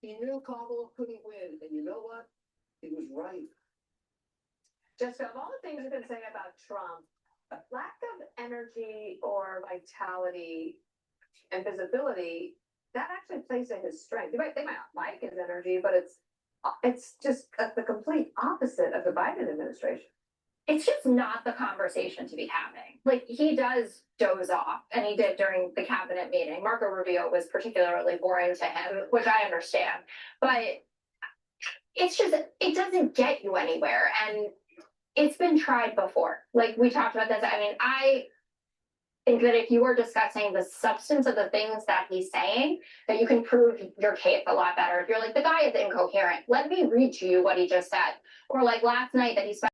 He knew Kabul couldn't win, and you know what? He was right. Just of all the things you can say about Trump, lack of energy or vitality and visibility, that actually plays to his strength. They might not like his energy, but it's just the complete opposite of the Biden administration. It's just not the conversation to be having. Like, he does doze off, and he did during the cabinet meeting. Marco Rubio was particularly boring to him, which I understand. But it's just, it doesn't get you anywhere. And it's been tried before. Like, we talked about this. I mean, I think that if you are discussing the substance of the things that he's saying, that you can prove your case a lot better. If you're like, the guy is incoherent, let me read to you what he just said. Or like last night that he spent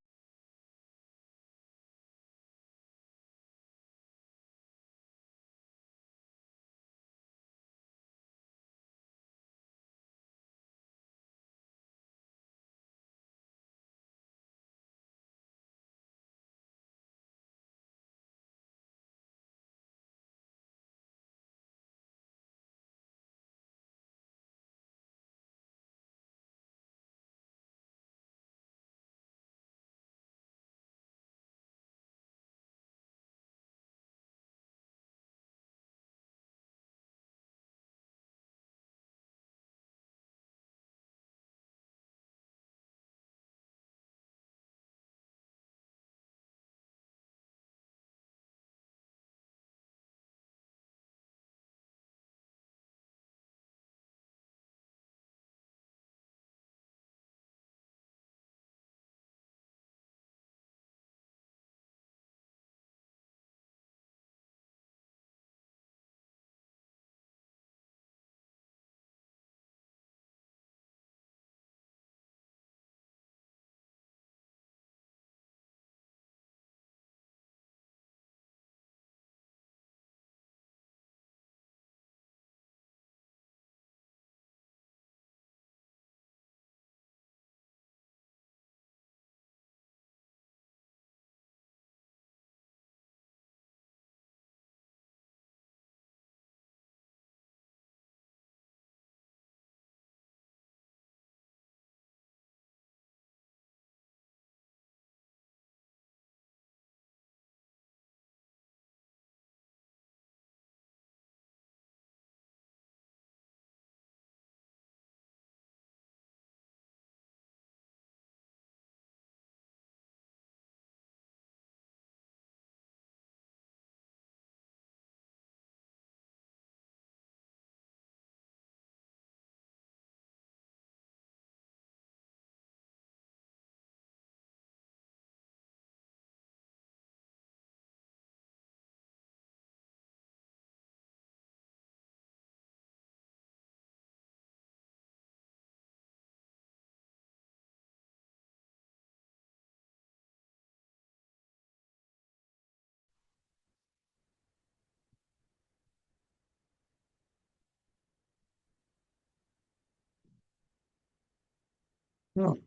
Oh,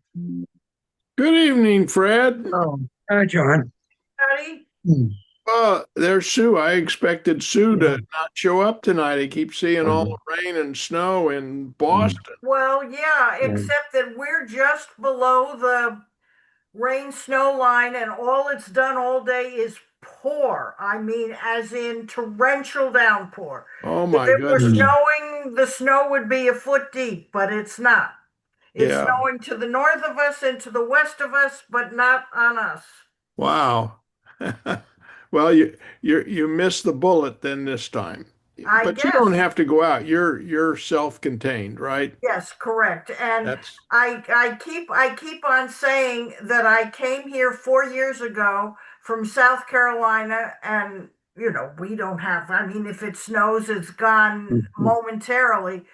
Good evening, Fred. hi, John. Patty? There's Sue. I expected Sue to not show up tonight. I keep seeing all the rain and snow in Boston. Well, yeah, except that we're just below the rain snow line, and all it's done all day is pour. I mean, as in torrential downpour. Oh my If it were goodness. snowing, the snow would be a foot deep, but it's not. It's Yeah. snowing to the north of us and to the west of us, but not on us. Wow. Well, you missed the bullet then this time. I But you guess. don't have to go out. You're self-contained, right? Yes, correct. And That's I keep on saying that I came here 4 years ago from South Carolina, and we don't have, I mean, if it snows, it's gone momentarily.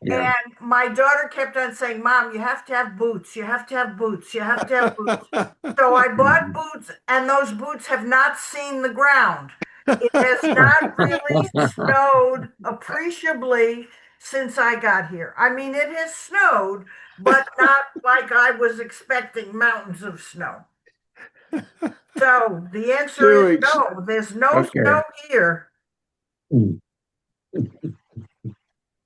Yeah. And my daughter kept on saying, Mom, you have to have boots. You have to have boots. You have to have boots. So I bought boots, and those boots have not seen the ground. It has not really snowed appreciably since I got here. I mean, it has snowed, but not like I was expecting mountains of snow. So the answer is no. There's no Okay. snow here.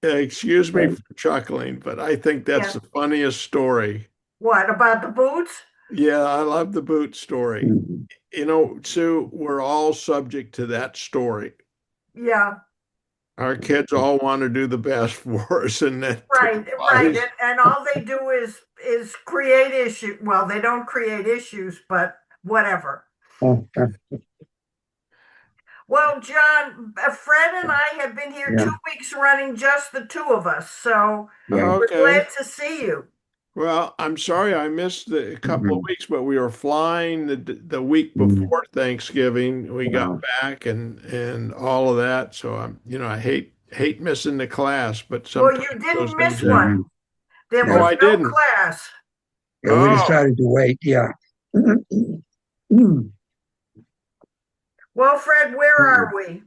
Excuse me for chuckling, but I think that's Yeah. the funniest story. What about the boots? Yeah, I love the boot story. Mhm. You know, Sue, we're all subject to that story. Yeah, Our kids all want to do the best for us, and that right. applies. And all they do is create issues. Well, they don't create issues, but whatever. Well, John, Fred and I have been here Yeah, 2 weeks running, just the two of us. So yeah. we're Okay. glad to see you. Well, I'm sorry I missed the couple of Mhm. weeks, but we were flying the week Mhm. before Thanksgiving. We got Wow. back and all of that. So I hate missing the class, but Well, sometimes you those didn't things miss happen. one. Mhm. There Oh, Yeah, was I no didn't. class. yeah. We Oh, decided to wait. Yeah. Well, Fred, where are we?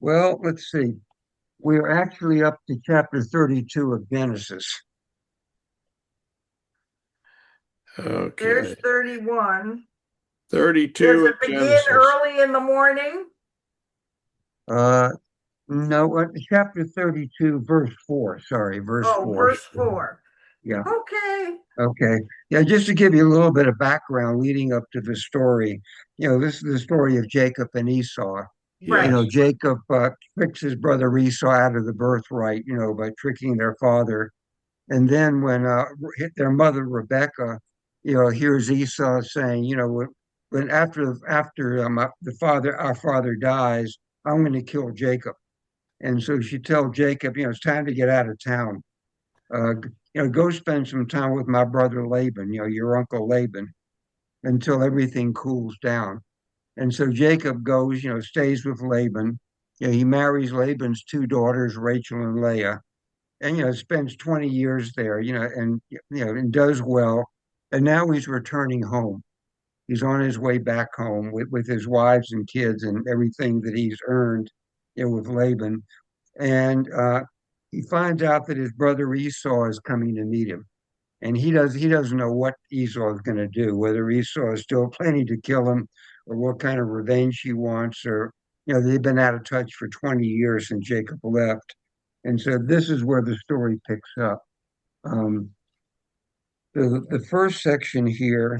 Well, let's see. We're actually up to chapter 32 of Genesis. There's okay. 31. Does 32 it of begin Genesis. early in the morning? Uh, no, chapter 32, verse 4. Sorry, verse Oh, 4. verse 4. Yeah. Okay. Okay. Yeah, just to give you a little bit of background leading up to the story, this is the story of Jacob and Esau. Right. Yes. Jacob tricks his brother Esau out of the birthright, by tricking their father. And then when their mother Rebecca, hears Esau saying, when after our father dies, I'm going to kill Jacob. And so she tells Jacob, it's time to get out of town. Go spend some time with my brother Laban, your uncle Laban, until everything cools down. And so Jacob goes, stays with Laban. He marries Laban's two daughters, Rachel and Leah, and spends 20 years there, and does well. And now he's returning home. He's on his way back home with his wives and kids and everything that he's earned, with Laban. And he finds out that his brother Esau is coming to meet him. And he doesn't know what Esau is going to do, whether Esau is still planning to kill him or what kind of revenge he wants, or they've been out of touch for 20 years since Jacob left. And so this is where the story picks up. Um, the first section here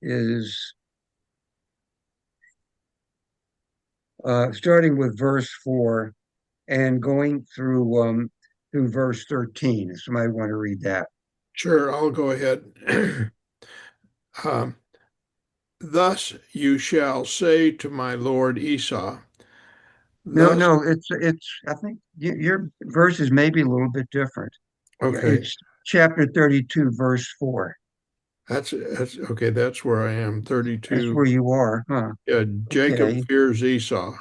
is starting with verse 4 and going through verse 13. Somebody want to read that? Sure, I'll go ahead. Um, Thus you shall say to my lord Esau, No, thus, no, it's. I think your verses may be a little bit different. Yeah, okay, it's chapter 32, verse 4. that's okay, that's where I am. That's 32. where you are, huh? Yeah, Jacob Okay. fears Esau.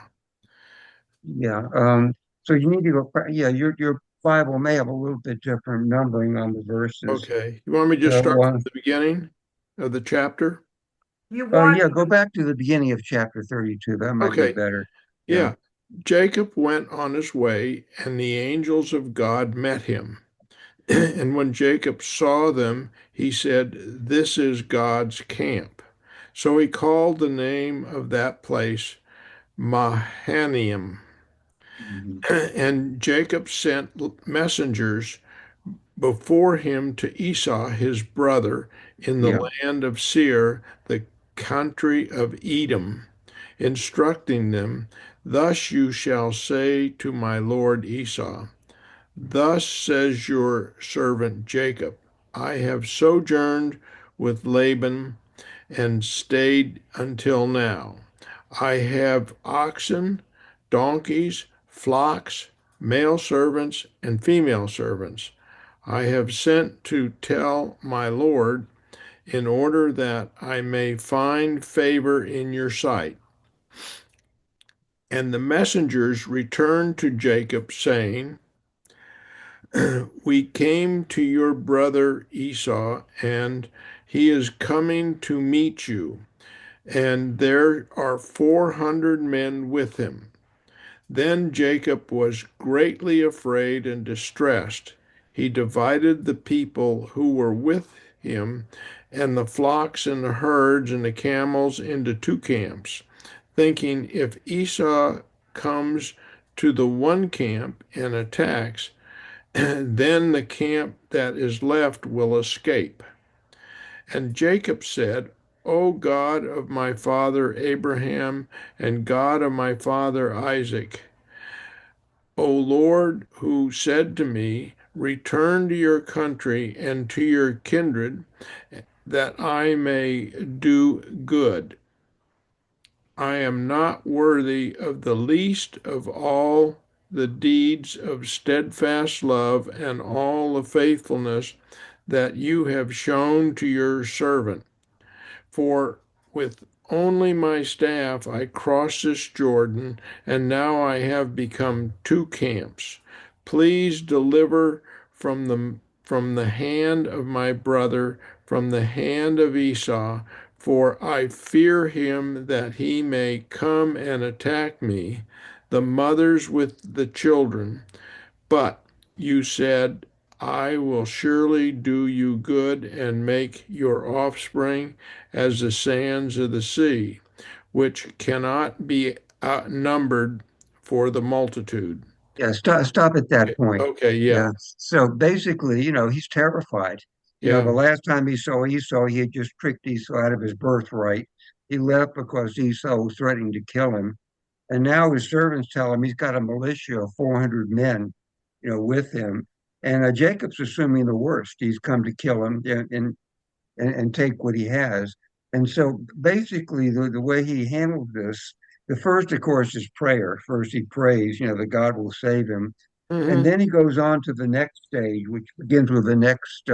Yeah. So you need to go. Yeah, your Bible may have a little bit different numbering on the verses. Okay. You want me to just So, start from the beginning of the chapter? You want yeah, go back to the beginning of chapter 32. That might be Okay. better. Yeah. Yeah. Jacob went on his way, and the angels of God met him. And when Jacob saw them, he said, "This is God's camp." So he called the name of that place Mahanaim. Mhm. And Jacob sent messengers before him to Esau his brother in the Yeah. land of Seir, the country of Edom, instructing them, "Thus you shall say to my lord Esau, Thus says your servant Jacob, I have sojourned with Laban and stayed until now. I have oxen, donkeys, flocks, male servants, and female servants. I have sent to tell my Lord in order that I may find favor in your sight." And the messengers returned to Jacob, saying, "We came to your brother Esau, and he is coming to meet you, and there are 400 men with him." Then Jacob was greatly afraid and distressed. He divided the people who were with him and the flocks and the herds and the camels into two camps, thinking, "If Esau comes to the one camp and attacks, then the camp that is left will escape. And Jacob said, O God of my father Abraham and God of my father Isaac, O Lord, who said to me, Return to your country and to your kindred, that I may do good. I am not worthy of the least of all the deeds of steadfast love and all the faithfulness that you have shown to your servant. For with only my staff I crossed this Jordan, and now I have become two camps. Please deliver from the hand of my brother, from the hand of Esau, for I fear him that he may come and attack me, the mothers with the children. But you said, I will surely do you good and make your offspring as the sands of the sea, which cannot be outnumbered for the multitude. Yeah, stop at that Okay, point. okay, yeah, Yeah. So basically, he's terrified. The yeah. last time he saw Esau, he had just tricked Esau out of his birthright. He left because Esau was threatening to kill him. And now his servants tell him he's got a militia of 400 men, with him. And Jacob's assuming the worst. He's come to kill him and take what he has. And so basically, the way he handled this, the first, of course, is prayer. First, he prays, that God will save him. And Hmm. then he goes on to the next stage, which begins with the next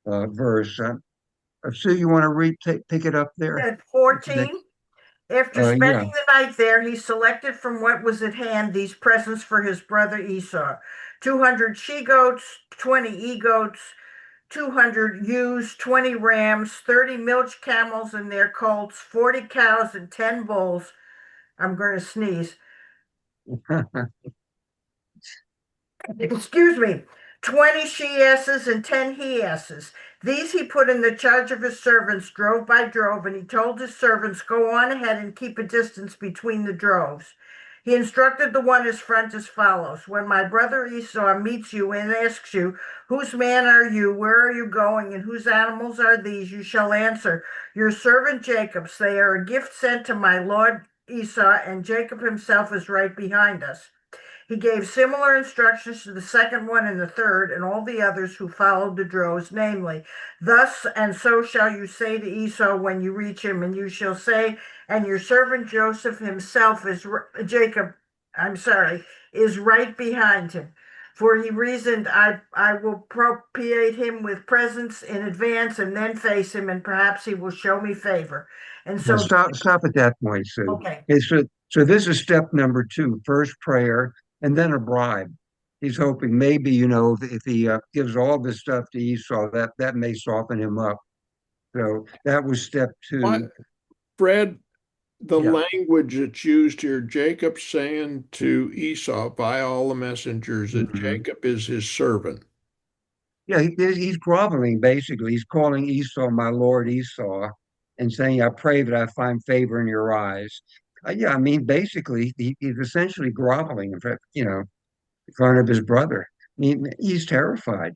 verse. Sue, you want to pick it up there? At 14, after Yeah. spending the night there, he selected from what was at hand these presents for his brother Esau: 200 she goats, 20 he goats, 200 ewes, 20 rams, 30 milch camels and their colts, 40 cows, and 10 bulls. I'm going to sneeze. Excuse me, 20 she-asses and 10 he-asses. These he put in the charge of his servants, drove by drove, and he told his servants, Go on ahead and keep a distance between the droves. He instructed the one his front as follows: When my brother Esau meets you and asks you, Whose man are you? Where are you going? And whose animals are these? You shall answer, Your servant Jacob's. They are a gift sent to my lord Esau, and Jacob himself is right behind us. He gave similar instructions to the second one and the third, and all the others who followed the droves, namely, Thus and so shall you say to Esau when you reach him, and you shall say, And your servant Joseph himself Jacob, I'm sorry, is right behind him. For he reasoned, I will propitiate him with presents in advance and then face him, and perhaps he will show me favor. And Now so, stop at that point, Sue. okay. Okay, so this is step number two: first prayer, and then a bribe. He's hoping maybe, if he gives all this stuff to Esau, that may soften him up. So that was step What, two. Fred, the Yeah. language that's used here, Jacob saying to Esau by all the messengers that Mhm. Jacob is his servant. Yeah, he's groveling basically. He's calling Esau my Lord Esau and saying, I pray that I find favor in your eyes. Yeah, I mean, basically, he's essentially groveling in front of his brother. I mean, he's terrified.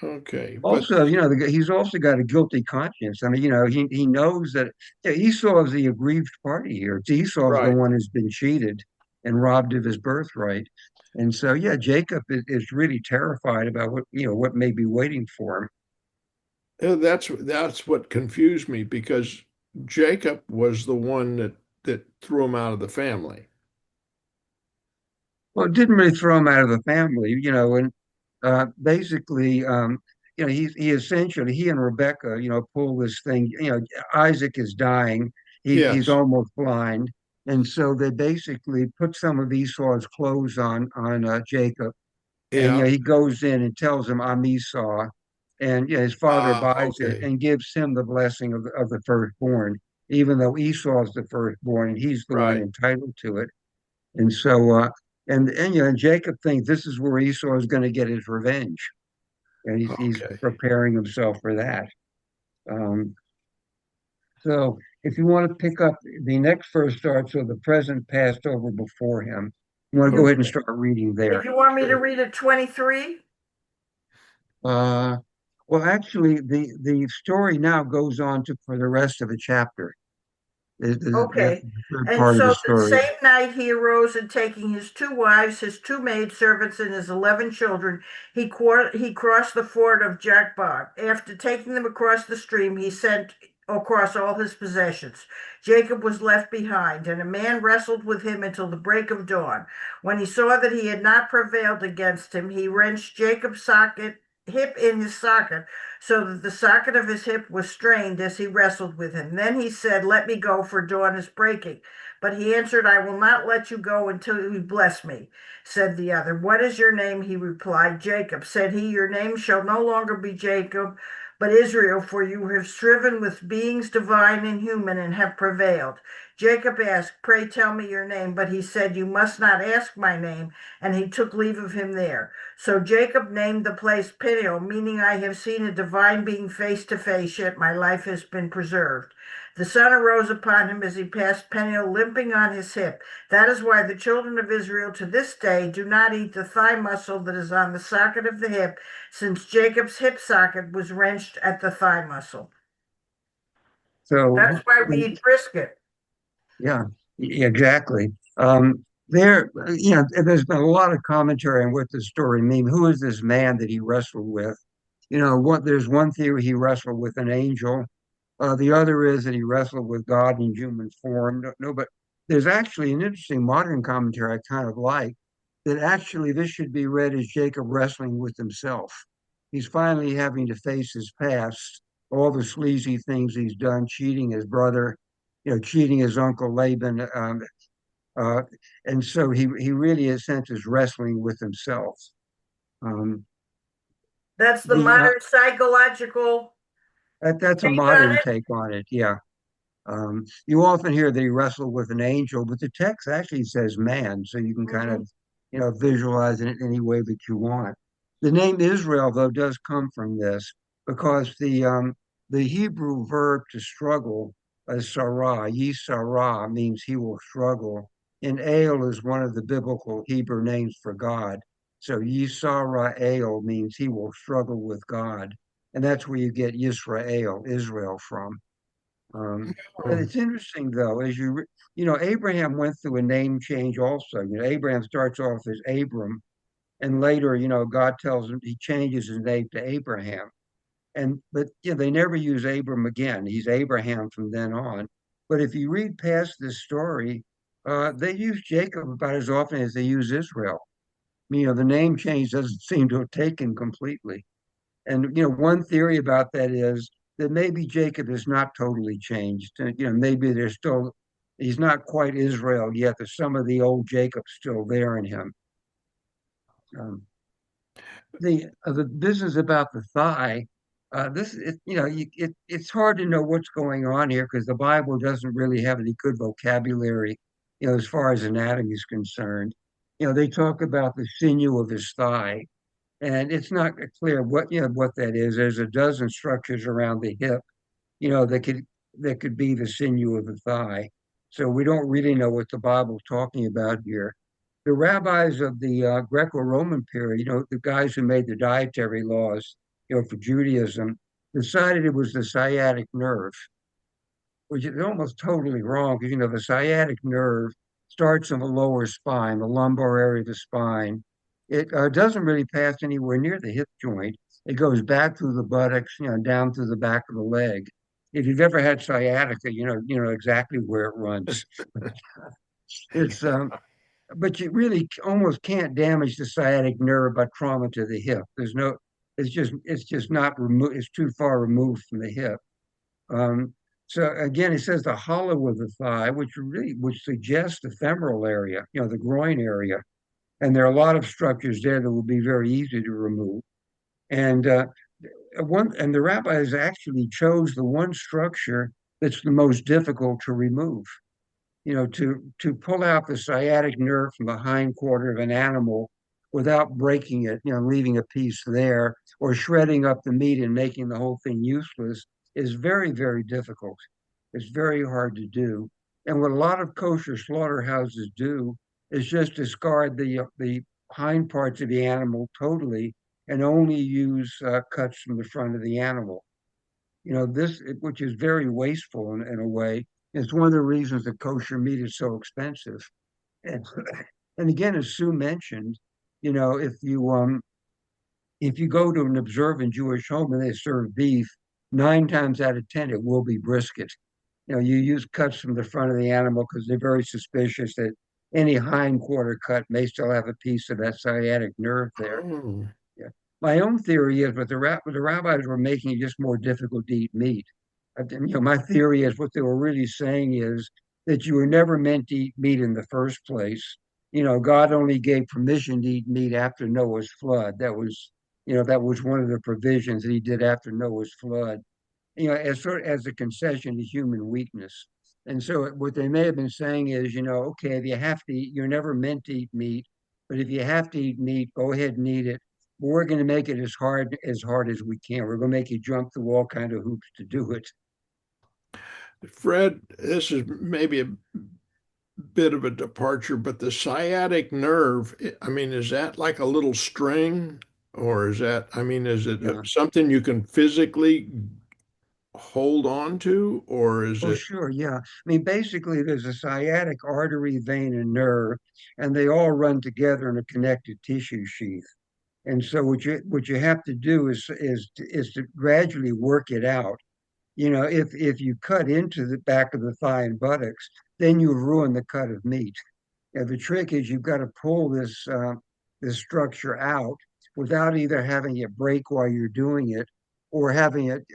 Okay, but Also, he's also got a guilty conscience. I mean, he knows that Esau is the aggrieved party here. It's Esau's the right. one who's been cheated and robbed of his birthright. And so, yeah, Jacob is really terrified about what may be waiting for him. That's what confused me because Jacob was the one that threw him out of the family. Well, it didn't really throw him out of the family, and basically, he and Rebecca, pull this thing. Isaac is dying; he's Yes. almost blind, and so they basically put some of Esau's clothes on Jacob, and Yeah. he goes in and tells him, "I'm Esau," and his father buys it Okay. and gives him the blessing of the firstborn, even though Esau's the firstborn and he's the one Right. entitled to it. And so, and Jacob thinks this is where Esau is going to get his revenge, and he's Okay. preparing himself for that. Um, so if you want to pick up, the next verse starts with the present passed over before him. You want to go ahead and start reading Did there. you want me to read it 23? Uh, well, actually, the story now goes on to for the rest of the chapter. That's Okay. the third And part of the so the story. same night he arose, and taking his 2 wives, his 2 maidservants, and his 11 children, he crossed the ford of Jokbah. After taking them across the stream, he sent across all his possessions. Jacob was left behind, and a man wrestled with him until the break of dawn. When he saw that he had not prevailed against him, he wrenched Jacob's hip in his socket, so that the socket of his hip was strained as he wrestled with him. Then he said, "Let me go, for dawn is breaking." But he answered, "I will not let you go until you bless me." Said the other, "What is your name?" He replied, "Jacob." Said he, "Your name shall no longer be Jacob, but Israel, for you have striven with beings divine and human and have prevailed." Jacob asked, "Pray tell me your name." But he said, "You must not ask my name." And he took leave of him there. So Jacob named the place Peniel, meaning I have seen a divine being face to face, yet my life has been preserved. The sun arose upon him as he passed Peniel, limping on his hip. That is why the children of Israel to this day do not eat the thigh muscle that is on the socket of the hip, since Jacob's hip socket was wrenched at the thigh muscle. That's So, why we eat brisket. yeah, exactly. There's been a lot of commentary on what this story means. Who is this man that he wrestled with? There's one theory he wrestled with an angel. The other is that he wrestled with God in human form. No, but there's actually an interesting modern commentary I kind of like that actually this should be read as Jacob wrestling with himself. He's finally having to face his past, all the sleazy things he's done, cheating his brother, cheating his uncle Laban. Uh, and so he really, in a sense, is wrestling with himself. Um, That's the the modern psychological That's a take on modern it. take on it. Yeah. You often hear that he wrestled with an angel, but the text actually says man, so you can kind Mhm. of, visualize it any way that you want. The name Israel, though, does come from this because the Hebrew verb to struggle, sarah, yisarah, means he will struggle. And El is one of the biblical Hebrew names for God. So Yisarah El means he will struggle with God. And that's where you get Yisrael, Israel from. But Oh, it's interesting though, Abraham went through a name change also. Abraham starts off as Abram, and later, God tells him he changes his name to Abraham. But they never use Abram again. He's Abraham from then on. But if you read past this story, they use Jacob about as often as they use Israel. The name change doesn't seem to have taken completely. And one theory about that is that maybe Jacob is not totally changed. Maybe he's not quite Israel yet. There's some of the old Jacob still there in him. Um, the business about the thigh, this it, you know you, it's hard to know what's going on here because the Bible doesn't really have any good vocabulary, as far as anatomy is concerned. They talk about the sinew of his thigh, and it's not clear what that is. There's a dozen structures around the hip, that could be the sinew of the thigh. So we don't really know what the Bible's talking about here. The rabbis of the Greco-Roman period, the guys who made the dietary laws, for Judaism, decided it was the sciatic nerve, which is almost totally wrong because the sciatic nerve starts in the lower spine, the lumbar area of the spine. It doesn't really pass anywhere near the hip joint. It goes back through the buttocks, down through the back of the leg. If you've ever had sciatica, you know exactly where it runs. It's But you really almost can't damage the sciatic nerve by trauma to the hip. It's just not removed. It's too far removed from the hip. Um, so again, it says the hollow of the thigh, which suggests the femoral area, the groin area, and there are a lot of structures there that will be very easy to remove. And the rabbis actually chose the one structure that's the most difficult to remove. To pull out the sciatic nerve from the hind quarter of an animal without breaking it, leaving a piece there or shredding up the meat and making the whole thing useless is very, very difficult. It's very hard to do. And what a lot of kosher slaughterhouses do is just discard the hind parts of the animal totally and only use cuts from the front of the animal. Which is very wasteful in a way. It's one of the reasons that kosher meat is so expensive. And, and again, as Sue mentioned, you know, if you go to an observant Jewish home and they serve beef, 9 times out of 10 it will be brisket. You use cuts from the front of the animal because they're very suspicious that any hind quarter cut may still have a piece of that sciatic nerve there. Oh, Yeah. My own theory is what the rabbis were making it just more difficult to eat meat. My theory is what they were really saying is that you were never meant to eat meat in the first place. God only gave permission to eat meat after Noah's flood. That was one of the provisions that he did after Noah's flood. As a concession to human weakness. And so what they may have been saying is, okay, if you have to eat, you're never meant to eat meat, but if you have to eat meat, go ahead and eat it. But we're going to make it as hard as we can. We're going to make you jump through all kind of hoops to do it. Fred, this is maybe a bit of a departure, but the sciatic nerve, I mean, is that like a little string? Or is it Yeah. something you can physically hold on to? Or is Oh, it, sure. Yeah. I mean, basically, there's a sciatic artery, vein, and nerve, and they all run together in a connective tissue sheath. And so what you have to do is to gradually work it out. If you cut into the back of the thigh and buttocks, then you've ruined the cut of meat. The trick is you've got to pull this structure out without either having it break while you're doing it or having it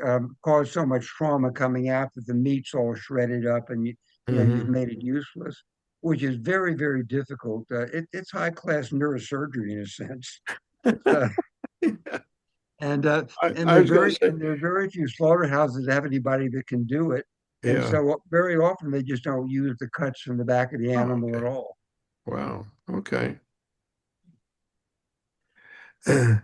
cause so much trauma coming out that the meat's all shredded up and you've Mhm. made it useless, which is very, very difficult. It's high class neurosurgery in a sense. It's, and uh, and I there are was going to very say, and there are very few slaughterhouses that have anybody that can do it. And yeah. so very often they just don't use the cuts from the back of the Oh, animal at okay. all. Wow. Okay. And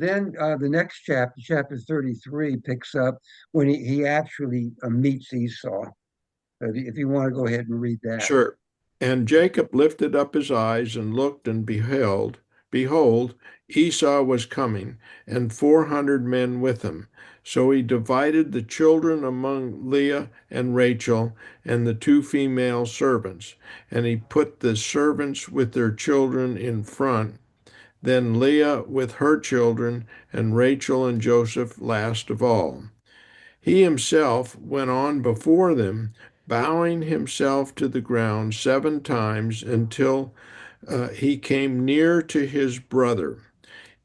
then the next chapter, chapter 33, picks up when he actually meets Esau. So if you want to go ahead and read that. Sure. And Jacob lifted up his eyes and looked, and behold, Esau was coming, and 400 men with him. So he divided the children among Leah and Rachel and the two female servants, and he put the servants with their children in front, then Leah with her children, and Rachel and Joseph last of all. He himself went on before them, bowing himself to the ground 7 times until he came near to his brother.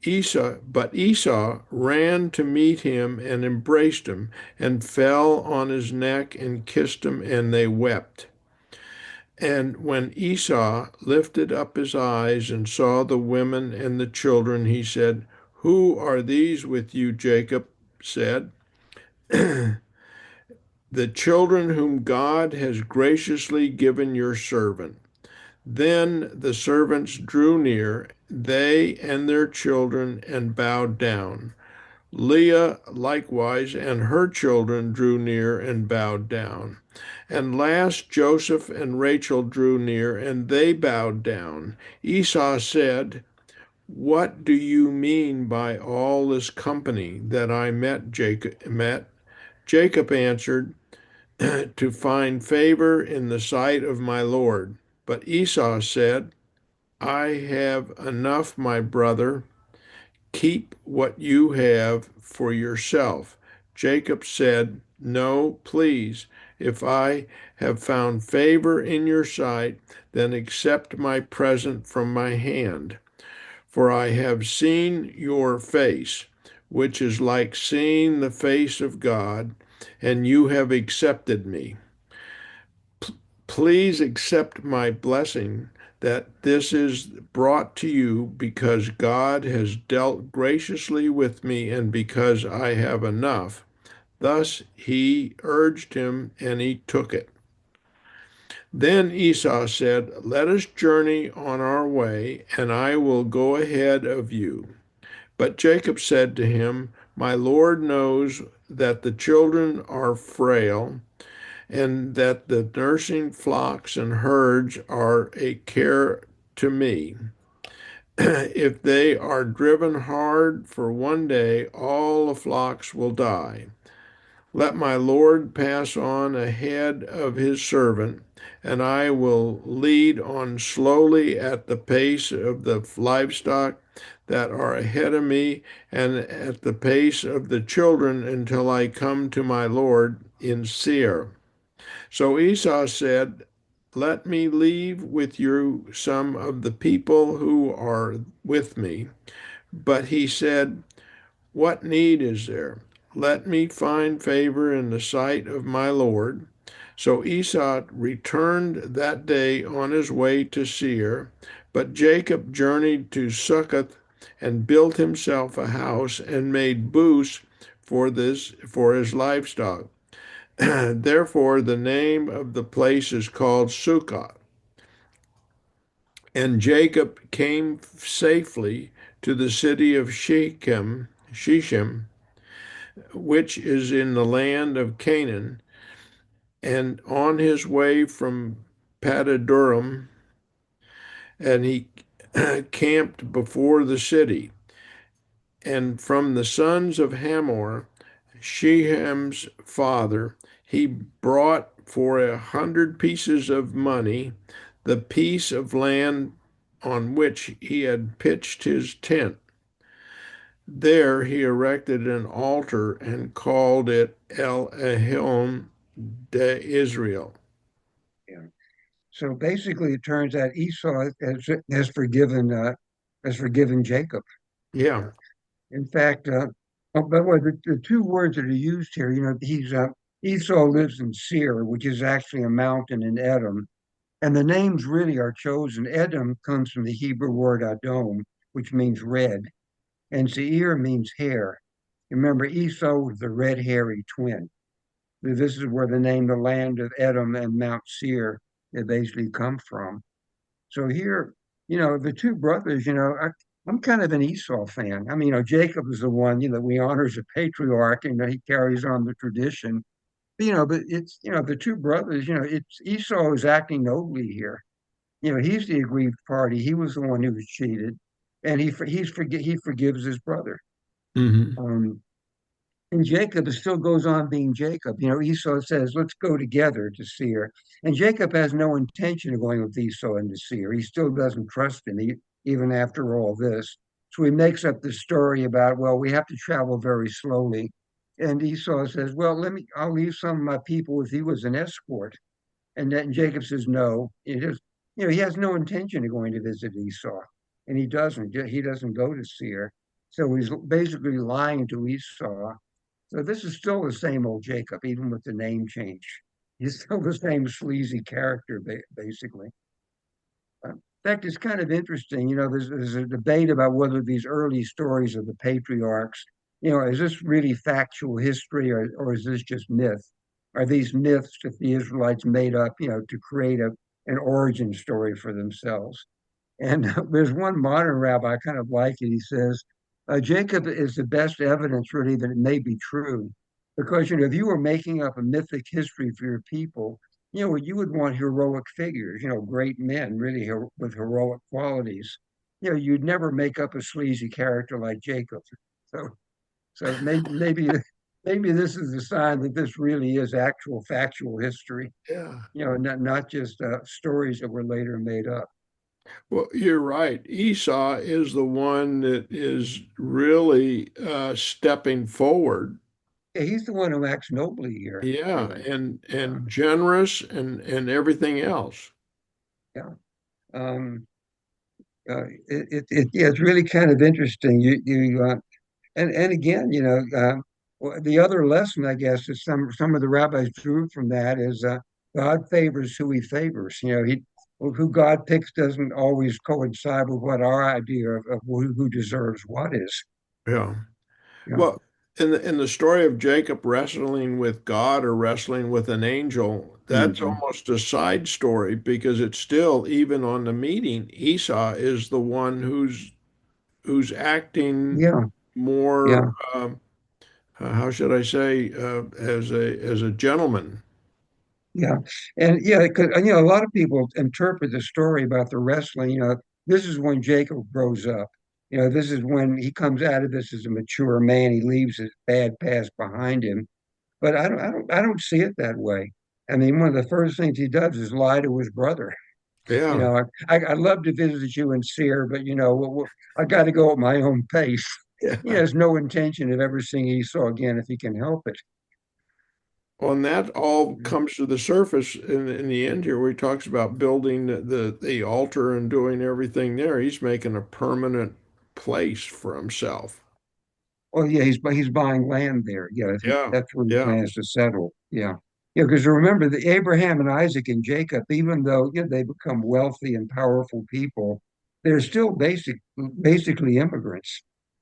But Esau ran to meet him and embraced him and fell on his neck and kissed him, and they wept. And when Esau lifted up his eyes and saw the women and the children, he said, "Who are these with you?" Jacob said, "The children whom God has graciously given your servant." Then the servants drew near, they and their children, and bowed down. Leah likewise and her children drew near and bowed down. And last Joseph and Rachel drew near, and they bowed down. Esau said, "What do you mean by all this company that I met?" Jacob answered, "To find favor in the sight of my Lord." But Esau said, "I have enough, my brother. Keep what you have for yourself." Jacob said, "No, please. If I have found favor in your sight, then accept my present from my hand. For I have seen your face, which is like seeing the face of God, and you have accepted me. Please accept my blessing that this is brought to you because God has dealt graciously with me and because I have enough." Thus he urged him, and he took it. Then Esau said, "Let us journey on our way, and I will go ahead of you." But Jacob said to him, My Lord knows that the children are frail, and that the nursing flocks and herds are a care to me. If they are driven hard for one day, all the flocks will die. Let my Lord pass on ahead of his servant, and I will lead on slowly at the pace of the livestock that are ahead of me, and at the pace of the children until I come to my Lord in Seir. So Esau said, Let me leave with you some of the people who are with me. But he said, What need is there? Let me find favor in the sight of my Lord. So Esau returned that day on his way to Seir, but Jacob journeyed to Succoth and built himself a house and made booths for his livestock. Therefore, the name of the place is called Sukkot. And Jacob came safely to the city of Shechem, which is in the land of Canaan, and on his way from Padaduram, and he camped before the city. And from the sons of Hamor, Shechem's father, he brought for 100 pieces of money the piece of land on which he had pitched his tent. There he erected an altar and called it El Elyon de Israel. Yeah. So basically, it turns out Esau has forgiven Jacob. Yeah. In fact, oh, by the way, the two words that are used here, Esau lives in Seir, which is actually a mountain in Edom, and the names really are chosen. Edom comes from the Hebrew word Adom, which means red, and Seir means hair. Remember, Esau was the red hairy twin. This is where the name, the land of Edom and Mount Seir, they basically come from. So here, the two brothers, I'm kind of an Esau fan. I mean, Jacob is the one, we honor as a patriarch, and he carries on the tradition. But it's, the two brothers, it's Esau is acting nobly here. He's the aggrieved party. He was the one who was cheated, and he forgives his brother. Hmm. Um, and Jacob still goes on being Jacob. Esau says, let's go together to Seir. And Jacob has no intention of going with Esau into Seir. He still doesn't trust him, even after all this. So he makes up the story about, well, we have to travel very slowly. And Esau says, well, I'll leave some of my people with you as an escort. And then Jacob says, no. He has no intention of going to visit Esau. And he doesn't. He doesn't go to Seir. So he's basically lying to Esau. So this is still the same old Jacob, even with the name change. He's still the same sleazy character, basically. In fact, it's kind of interesting. There's a debate about whether these early stories of the patriarchs, is this really factual history, or is this just myth? Are these myths that the Israelites made up, to create an origin story for themselves? And there's one modern rabbi, I kind of like it. He says, Jacob is the best evidence, really, that it may be true. Because, if you were making up a mythic history for your people, you would want heroic figures, great men, really with heroic qualities. You'd never make up a sleazy character like Jacob. So, so maybe this is a sign that this really is actual factual history, Yeah. not just stories that were later made up. Well, you're right. Esau is the one that is really stepping forward. Yeah, he's the one who acts nobly here, Yeah, really. Yeah, and generous and everything else. yeah. Um, yeah, it's really kind of interesting. And again, well, the other lesson, I guess, is some of the rabbis drew from that is God favors who He favors. Who God picks doesn't always coincide with what our idea of who deserves what is. Yeah. Yeah. Well, in the story of Jacob wrestling with God or wrestling with an angel, that's Hmm. almost a side story because it's still, even on the meeting, Esau is the one who's acting Yeah. more Yeah. how should I say, as a gentleman. Yeah, and yeah, because a lot of people interpret the story about the wrestling. This is when Jacob grows up. This is when he comes out of this as a mature man. He leaves his bad past behind him. But I don't see it that way. I mean, one of the first things he does is lie to his brother. Yeah, I'd love to visit you in Seir, but I got to go at my own pace. He yeah. has no intention of ever seeing Esau again if he can help it. Well, and that all comes to the surface in the end here, where he talks about building the altar and doing everything there. He's making a permanent place for himself. Oh yeah, he's buying land there. Yeah, Yeah, that's where he yeah. plans to settle. Yeah, yeah. Because remember, the Abraham and Isaac and Jacob, even though they become wealthy and powerful people, they're still basically immigrants.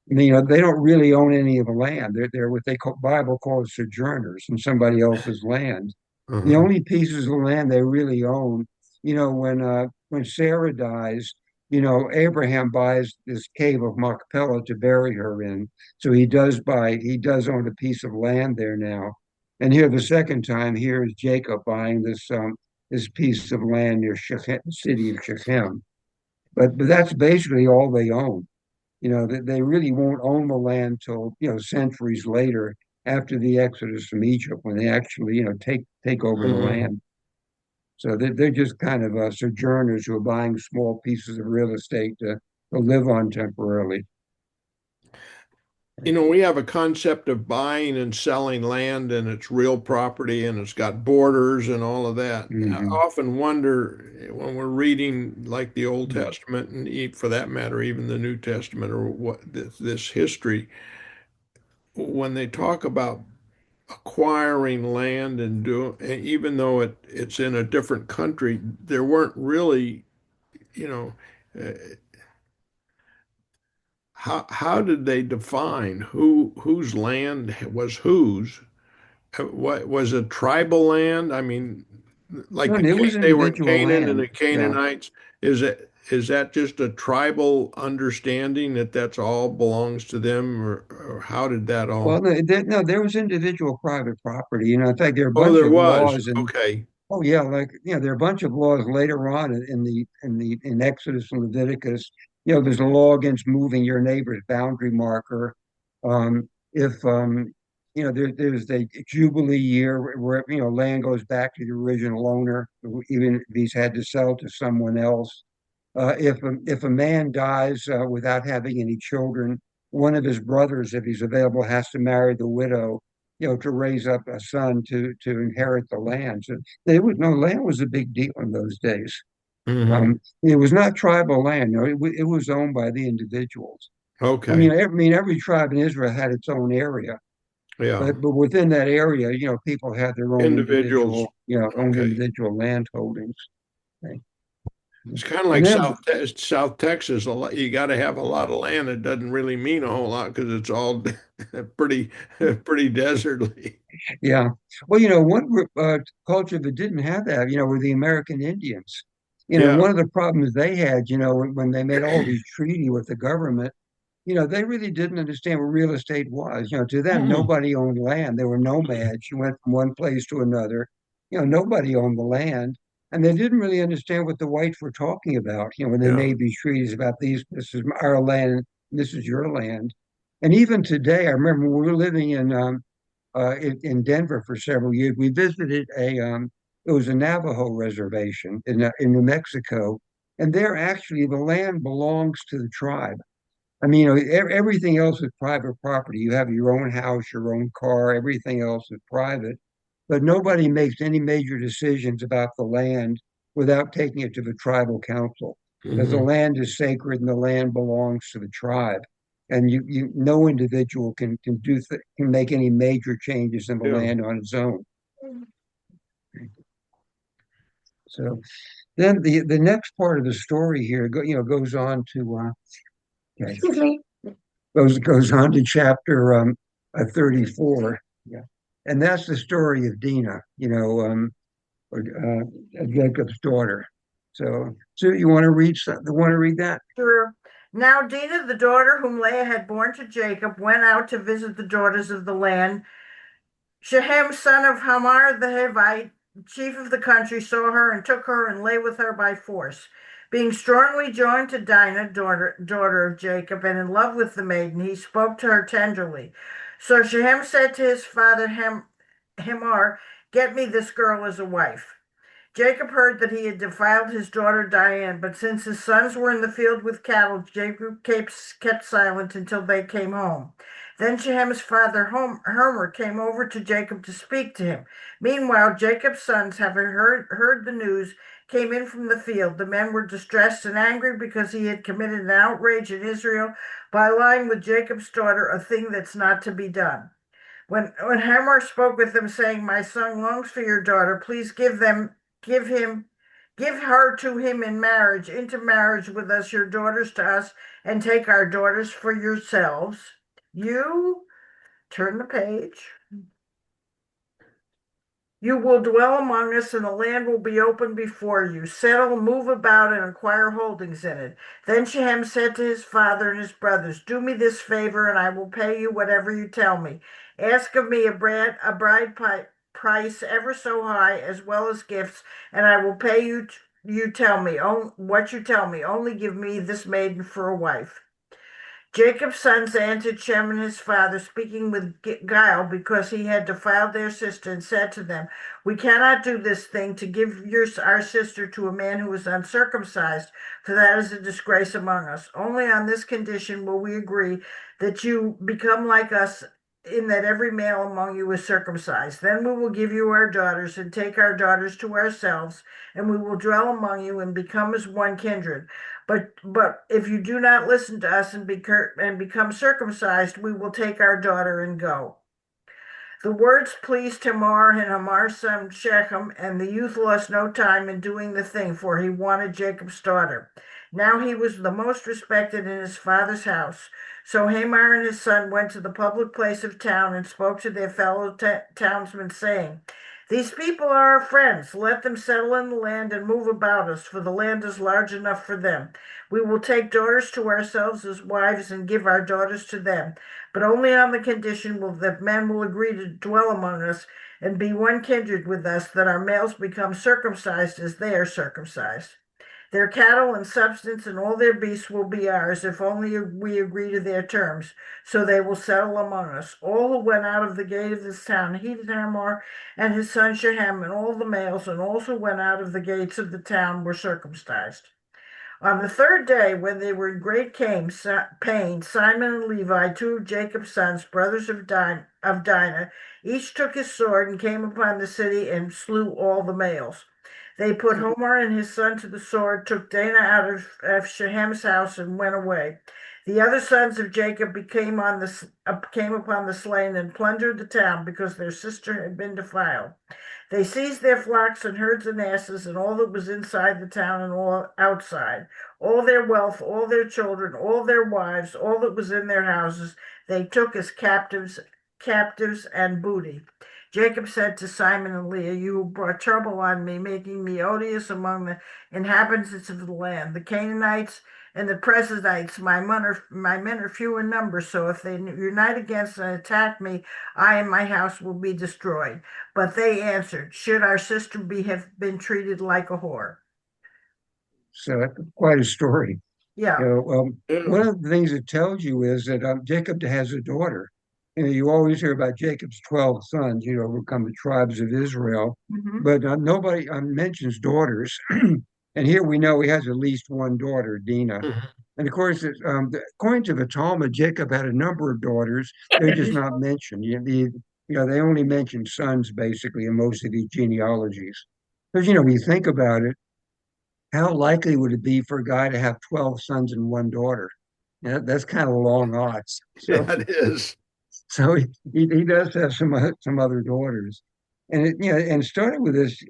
I mean, they don't really own any of the land. They're what Bible calls sojourners in somebody else's land. The Uh-huh. only pieces of land they really own, when Sarah dies, Abraham buys this cave of Machpelah to bury her in. So he does own a piece of land there now. And here the second time, here is Jacob buying this piece of land near Shechem, the city of Shechem. But that's basically all they own. They really won't own the land till, centuries later after the Exodus from Egypt when they actually, take over the Uh-huh. land. So they're just kind of sojourners who are buying small pieces of real estate to live on temporarily. We have a concept of buying and selling land, and it's real property, and it's got borders and all of that. I Hmm. often wonder when we're reading like the Old Testament, and for that matter, even the New Testament, or what this history, when they talk about acquiring land and even though it's in a different country, there weren't really, you know, uh, how did they define whose land was whose? What was it, tribal land? I mean, like No, it was They were in individual Canaan and land. the Yeah. Canaanites. Is that just a tribal understanding that that's all belongs to them, or how did that Well, all? no, there was individual private property. In fact, there are a Oh, bunch there of was. laws and Okay. oh yeah, like there are a bunch of laws later on in Exodus and Leviticus. There's a law against moving your neighbor's boundary marker. If there's the Jubilee year where land goes back to the original owner, even if he's had to sell to someone else. If a man dies without having any children, one of his brothers, if he's available, has to marry the widow, to raise up a son to inherit the land. So land was a big deal in those days. Hmm. It was not tribal land. It was owned by the individuals. Okay. Every tribe in Israel had its own area, Yeah. but within that area, people had their Individuals. own Okay. individual land holdings. Okay. It's kind of And like then South Texas. A lot, you got to have a lot of land. It doesn't really mean a whole lot because it's all pretty pretty desertly. Yeah. Well, one group, culture that didn't have that, were the American Indians. Yeah. One of the problems they had, when they made all these treaty with the government, they really didn't understand what real estate was. To them, Mm. nobody owned land. They were nomads. You went from one place to another. Nobody owned the land. And they didn't really understand what the whites were talking about, when they Yeah. made these treaties about this is our land, this is your land. And even today, I remember when we were living in Denver for several years. We visited it was a Navajo reservation in New Mexico, and there actually the land belongs to the tribe. I mean, everything else is private property. You have your own house, your own car, everything else is private, but nobody makes any major decisions about the land without taking it to the tribal council because the Hmm. land is sacred and the land belongs to the tribe. And no individual can make any major changes in the Yeah. land on its own. So then the next part of the story here, goes on to okay, Excuse me. goes on to chapter 34. Yeah. And that's the story of Dinah, Jacob's daughter. So you want to read something? Want to read that? Sure. Now Dinah, the daughter whom Leah had borne to Jacob, went out to visit the daughters of the land. Shechem, son of Hamor the Hivite, chief of the country, saw her and took her and lay with her by force. Being strongly joined to Dinah, daughter of Jacob, and in love with the maiden, he spoke to her tenderly. So Shechem said to his father Hamor, "Get me this girl as a wife." Jacob heard that he had defiled his daughter Diane, but since his sons were in the field with cattle, Jacob kept silent until they came home. Then Shechem's father Homer came over to Jacob to speak to him. Meanwhile, Jacob's sons, having heard the news, came in from the field. The men were distressed and angry because he had committed an outrage in Israel by lying with Jacob's daughter, a thing that's not to be done. When Hamor spoke with them, saying, "My son longs for your daughter, please give him, give her to him into marriage with us, your daughters to us, and take our daughters for yourselves." You turn the page. You will dwell among us, and the land will be open before you. Settle, move about, and acquire holdings in it. Then Shechem said to his father and his brothers, "Do me this favor, and I will pay you whatever you tell me. Ask of me a bride price ever so high, as well as gifts, and I will pay you. You tell me what you tell me. Only give me this maiden for a wife." Jacob's sons answered Shem and his father, speaking with guile, because he had defiled their sister, and said to them, "We cannot do this thing to give our sister to a man who is uncircumcised, for that is a disgrace among us. Only on this condition will we agree that you become like us, in that every male among you is circumcised. Then we will give you our daughters and take our daughters to ourselves, and we will dwell among you and become as one kindred. But if you do not listen to us and become circumcised, we will take our daughter and go." The words pleased Hamor and Hamor's son Shechem, and the youth lost no time in doing the thing, for he wanted Jacob's daughter. Now he was the most respected in his father's house. So Hamor and his son went to the public place of town and spoke to their fellow townsmen, saying, "These people are our friends. Let them settle in the land and move about us, for the land is large enough for them. We will take daughters to ourselves as wives and give our daughters to them, but only on the condition that men will agree to dwell among us and be one kindred with us, that our males become circumcised as they are circumcised. Their cattle and substance and all their beasts will be ours, if only we agree to their terms. So they will settle among us." All who went out of the gate of this town heeded Hamor and his son Shechem, and all the males, and all who went out of the gates of the town were circumcised. On the third day, when they were in great pain, Simon and Levi, two of Jacob's sons, brothers of Dinah, each took his sword and came upon the city and slew all the males. They put Homer and his son to the sword, took Dinah out of Shechem's house, and went away. The other sons of Jacob came upon the slain and plundered the town, because their sister had been defiled. They seized their flocks and herds and asses, and all that was inside the town and all outside, all their wealth, all their children, all their wives, all that was in their houses, they took as captives and booty. Jacob said to Simon and Leah, "You brought trouble on me, making me odious among the inhabitants of the land. The Canaanites and the Perizzites, my men are few in number, so if they unite against and attack me, I and my house will be destroyed." But they answered, "Should our sister have been treated like a whore?" So that's quite a story. Yeah. One of the things it tells you is that Jacob has a daughter. You always hear about Jacob's 12 sons, who become the tribes of Israel, Mhm. but nobody mentions daughters. And here we know he has at least one daughter, Dinah. And of course, according to the Talmud, Jacob had a number of daughters. They're just not mentioned. They only mention sons basically in most of these genealogies. Because, when you think about it, how likely would it be for a guy to have 12 sons and one daughter? That's kind of long odds. So, Yeah, it is. so he does have some other daughters, and and starting with this,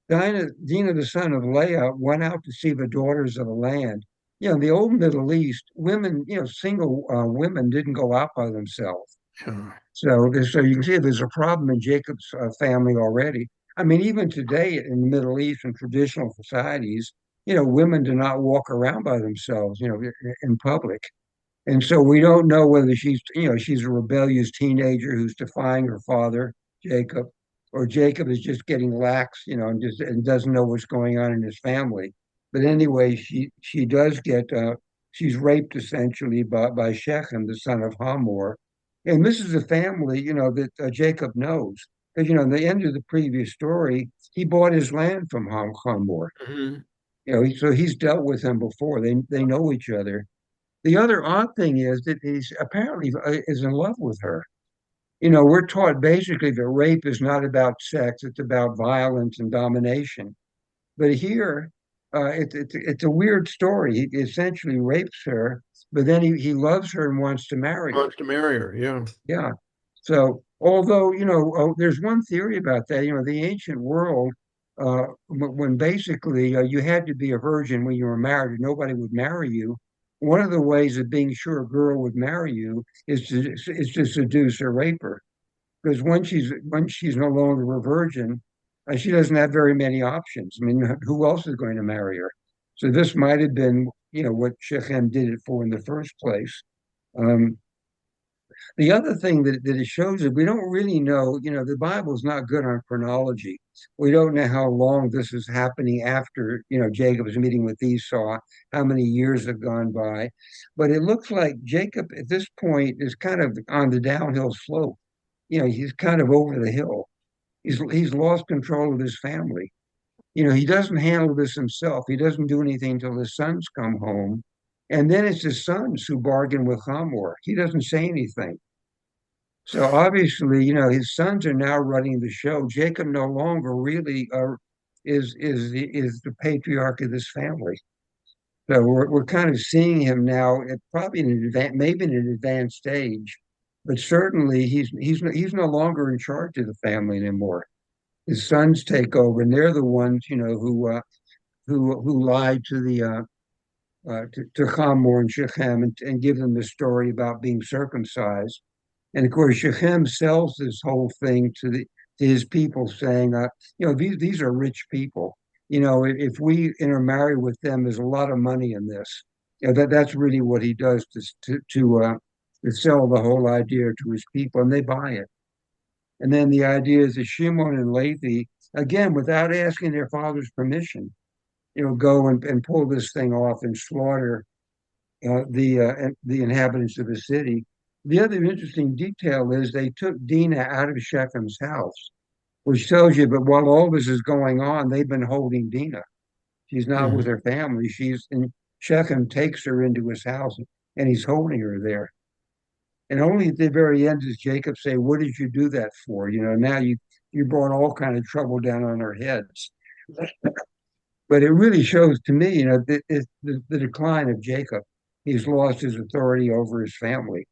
Dinah, the son of Leah, went out to see the daughters of the land. In the old Middle East, women, single women didn't go out by themselves. Yeah. So you can see there's a problem in Jacob's family already. I mean, even today in the Middle East and traditional societies, women do not walk around by themselves, in public. And so we don't know whether she's a rebellious teenager who's defying her father, Jacob, or Jacob is just getting lax, and doesn't know what's going on in his family. But anyway, she does get she's raped essentially by Shechem, the son of Hamor, and this is a family, that Jacob knows because in the end of the previous story, he bought his land from Hamor. Hmm. So he's dealt with him before. They know each other. The other odd thing is that he's apparently is in love with her. We're taught basically that rape is not about sex; it's about violence and domination. But here, it's a weird story. He essentially rapes her, but then he loves her and wants to marry her. Wants to marry her. Yeah. Yeah. So, although, there's one theory about that, the ancient world, when basically you had to be a virgin when you were married and nobody would marry you, one of the ways of being sure a girl would marry you is to seduce or rape her. Because when she's no longer a virgin, she doesn't have very many options. I mean, who else is going to marry her? So this might have been, what Shechem did it for in the first place. Um, the other thing that it shows is we don't really know, the Bible's not good on chronology. We don't know how long this is happening after, Jacob's meeting with Esau, how many years have gone by. But it looks like Jacob at this point is kind of on the downhill slope. He's kind of over the hill. He's lost control of his family. He doesn't handle this himself. He doesn't do anything until his sons come home. And then it's his sons who bargain with Hamor. He doesn't say anything. So obviously, his sons are now running the show. Jacob no longer really is the patriarch of this family. So we're kind of seeing him now at probably maybe in an advanced stage, but certainly he's no longer in charge of the family anymore. His sons take over, and they're the ones who lied to Hamor and Shechem and give them the story about being circumcised. And of course, Shechem sells this whole thing to his people, saying, these are rich people. If we intermarry with them, there's a lot of money in this. That's really what he does to sell the whole idea to his people, and they buy it. And then the idea is that Shimon and Levi, again, without asking their father's permission, go and pull this thing off and slaughter the inhabitants of the city. The other interesting detail is they took Dinah out of Shechem's house, which tells you that while all this is going on, they've been holding Dinah. She's not with Hmm. her family. Shechem takes her into his house and he's holding her there. And only at the very end does Jacob say, "What did you do that for? Now you brought all kind of trouble down on our heads." But it really shows to me, the decline of Jacob. He's lost his authority over his family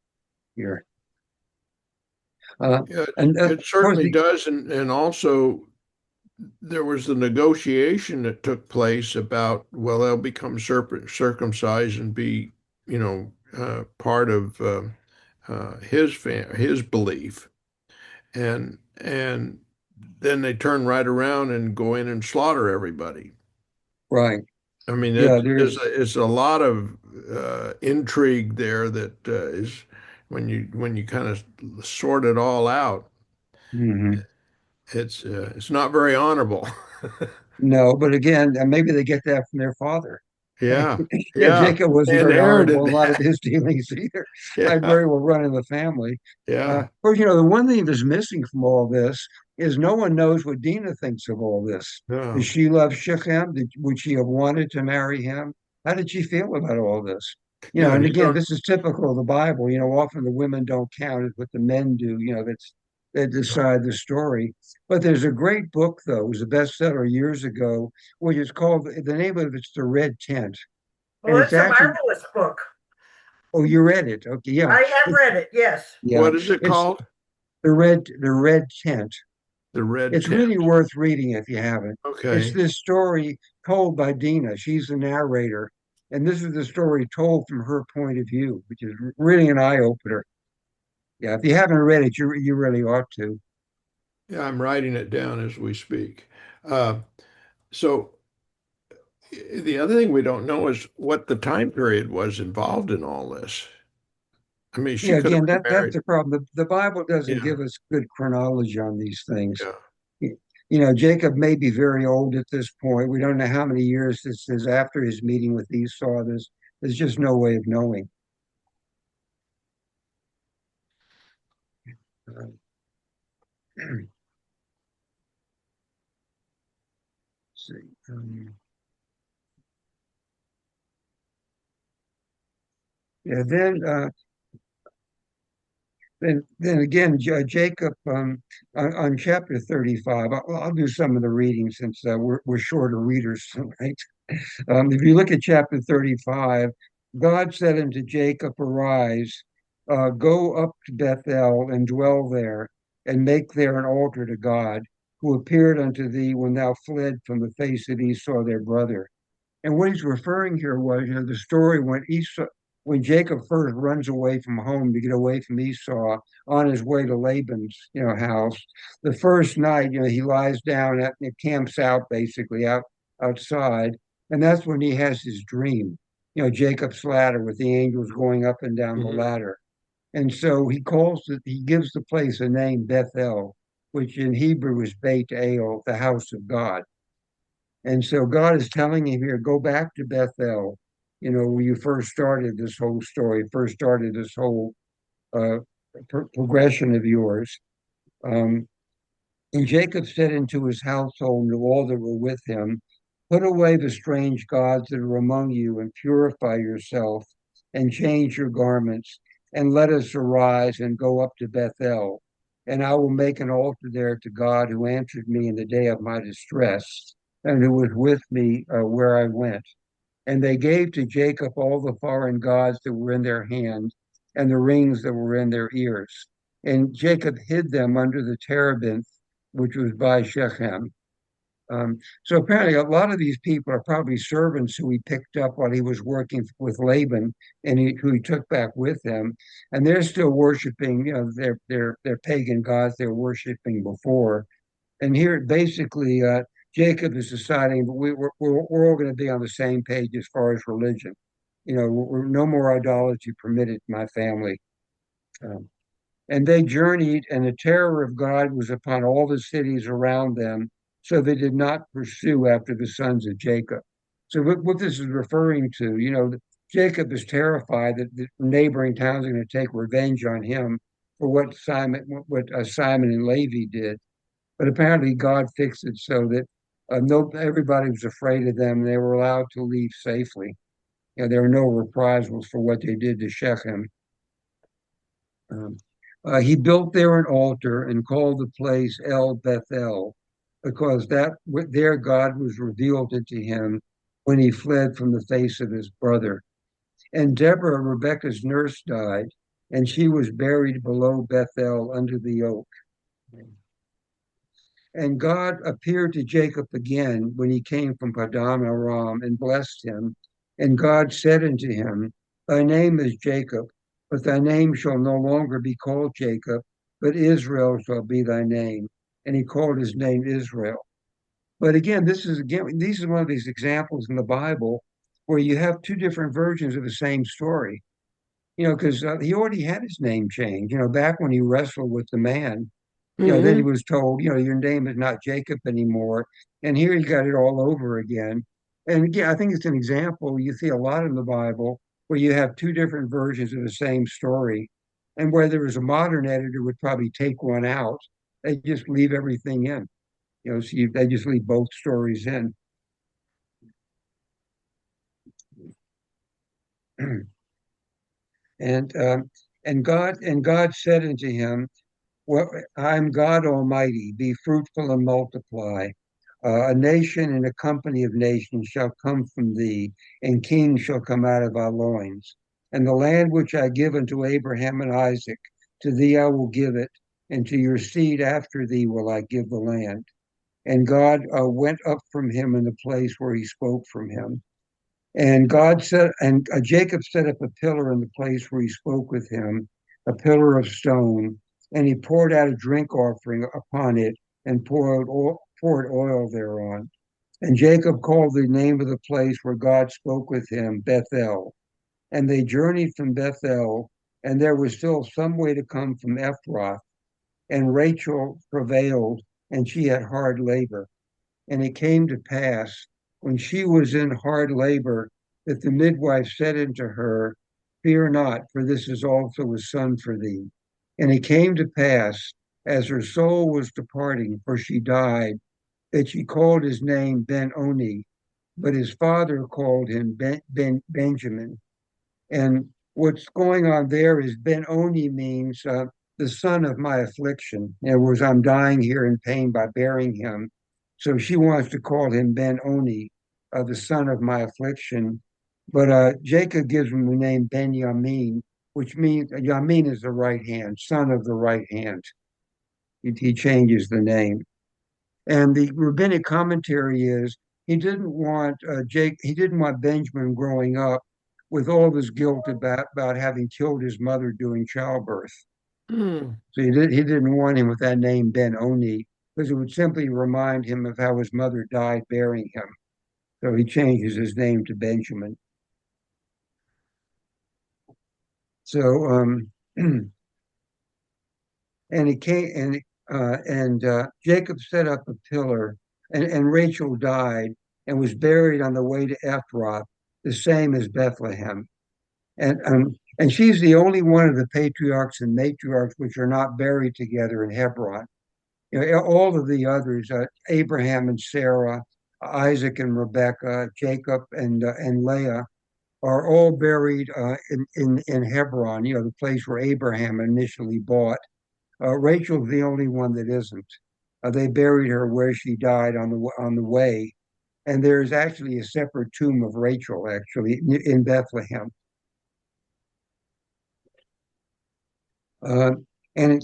here. Uh, Yeah, and of it course, certainly does. And also, there was the negotiation that took place about, well, they'll become circumcised and be, part of his belief. And then they turn right around and go in and slaughter everybody. right. I mean, Yeah, it's a lot of intrigue there that is when you kind of sort it all out, mhm. it's not very honorable. No, but again, maybe they get that from their father. Yeah, Yeah, yeah, Jacob wasn't very honorable inherited in a lot of that. his dealings either. I Yeah, very well run in the family. yeah, Of course, the one thing that's missing from all this is no one knows what Dinah thinks of all this. Does no, she love Shechem? Would she have wanted to marry him? How did she feel about all this? yeah. And You again, don't. this is typical of the Bible. Often the women don't count as what the men do. That decide the story. But there's a great book, though. It was a bestseller years ago, which is called, the name of it's The Red Tent. And Well, it's it's a actually, marvelous book. oh, you read it. Okay, yeah. I have read it, yes. Yeah. What is it It's called? the Red Tent. The Red It's Tent. really worth reading if you haven't. It's Okay. this story told by Dina. She's the narrator. And this is the story told from her point of view, which is really an eye opener. Yeah, if you haven't read it, you really ought to. Yeah, I'm writing it down as we speak. Uh, so The other thing we don't know is what the time period was involved in all this. I mean, she Yeah, could have again, been that's married. the problem. The Bible doesn't Yeah, give us good chronology on these things. yeah. Y- You know, Jacob may be very old at this point. We don't know how many years this is after his meeting with Esau. There's just no way of knowing. Uh, see. Yeah, then again, Jacob on chapter 35. I'll do some of the reading since we're shorter readers tonight. If you look at chapter 35, God said unto Jacob, Arise, go up to Bethel and dwell there, and make there an altar to God, who appeared unto thee when thou fled from the face of Esau their brother. And what he's referring here was, the story when Jacob first runs away from home to get away from Esau on his way to Laban's, house. The first night, he lies down and camps out basically outside, and that's when he has his dream. Jacob's ladder with the angels going up and down the Mhm. ladder. And so he gives the place a name Bethel, which in Hebrew is Beit El, the house of God. And so God is telling him here, go back to Bethel, where you first started this whole story, first started this whole uh, progression of yours. Um, and Jacob said into his household and to all that were with him, put away the strange gods that are among you and purify yourself and change your garments and let us arise and go up to Bethel. And I will make an altar there to God who answered me in the day of my distress and who was with me where I went. And they gave to Jacob all the foreign gods that were in their hand and the rings that were in their ears. And Jacob hid them under the terebinth, which was by Shechem. So apparently, a lot of these people are probably servants who he picked up while he was working with Laban, and who he took back with him, and they're still worshiping, their pagan gods they're worshiping before. And here, basically, Jacob is deciding we're all going to be on the same page as far as religion. No more idolatry permitted in my family. Um, and they journeyed, and the terror of God was upon all the cities around them, so they did not pursue after the sons of Jacob. So what this is referring to, Jacob is terrified that the neighboring towns are going to take revenge on him for what Simon and Levi did. But apparently God fixed it so that no everybody was afraid of them. They were allowed to leave safely. There were no reprisals for what they did to Shechem. Um, he built there an altar and called the place El Bethel, because there God was revealed unto him when he fled from the face of his brother. And Deborah, Rebekah's nurse, died, and she was buried below Bethel under the oak. And God appeared to Jacob again when he came from Padan Aram and blessed him. And God said unto him, Thy name is Jacob, but thy name shall no longer be called Jacob, but Israel shall be thy name. And he called his name Israel. But again, these are one of these examples in the Bible where you have two different versions of the same story. Because he already had his name changed. Back when he wrestled with the man, then he Hmm. was told, your name is not Jacob anymore. And here he got it all over again. And again, I think it's an example you see a lot in the Bible where you have two different versions of the same story. And where there was a modern editor would probably take one out. They just leave everything in. They just leave both stories in. And God said unto him, well, I'm God Almighty. Be fruitful and multiply. A nation and a company of nations shall come from thee, and kings shall come out of our loins. And the land which I give unto Abraham and Isaac, to thee I will give it, and to your seed after thee will I give the land. And God went up from him in the place where he spoke from him. And Jacob set up a pillar in the place where he spoke with him, a pillar of stone, and he poured out a drink offering upon it and poured oil thereon. And Jacob called the name of the place where God spoke with him Bethel. And they journeyed from Bethel, and there was still some way to come from Ephrath. And Rachel travailed, and she had hard labor. And it came to pass, when she was in hard labor, that the midwife said unto her, Fear not, for this is also a son for thee. And it came to pass, as her soul was departing, for she died, that she called his name Ben-Oni, but his father called him Benjamin. And what's going on there is Ben-Oni means the son of my affliction. In other words, I'm dying here in pain by bearing him. So she wants to call him Ben-Oni, the son of my affliction. But Jacob gives him the name Ben-Yamin, which means Yamin is the right hand, son of the right hand. He changes the name. And the rabbinic commentary is he didn't want Benjamin growing up with all this guilt about having killed his mother during childbirth. Hmm. So he didn't want him with that name Ben Oni because it would simply remind him of how his mother died bearing him. So he changes his name to Benjamin. So and it came and Jacob set up a pillar, and Rachel died and was buried on the way to Ephrath, the same as Bethlehem. And she's the only one of the patriarchs and matriarchs which are not buried together in Hebron. You know, all of the others, Abraham and Sarah, Isaac and Rebekah, Jacob and Leah, are all buried in Hebron. You know, the place where Abraham initially bought. Rachel's the only one that isn't. They buried her where she died on the way, and there's actually a separate tomb of Rachel actually in Bethlehem. Uh, and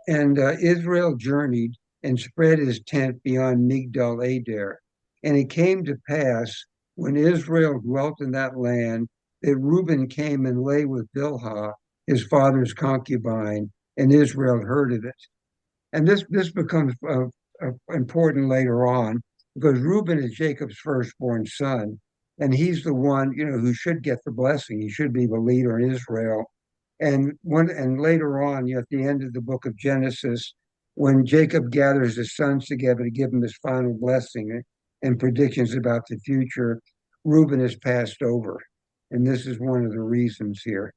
Israel journeyed and spread his tent beyond Migdal Eder. And it came to pass when Israel dwelt in that land that Reuben came and lay with Bilhah, his father's concubine, and Israel heard of it. And this becomes important later on because Reuben is Jacob's firstborn son, and he's the one who should get the blessing. He should be the leader in Israel. And later on, at the end of the book of Genesis, when Jacob gathers his sons together to give him his final blessing and predictions about the future, Reuben is passed over. And this is one of the reasons here.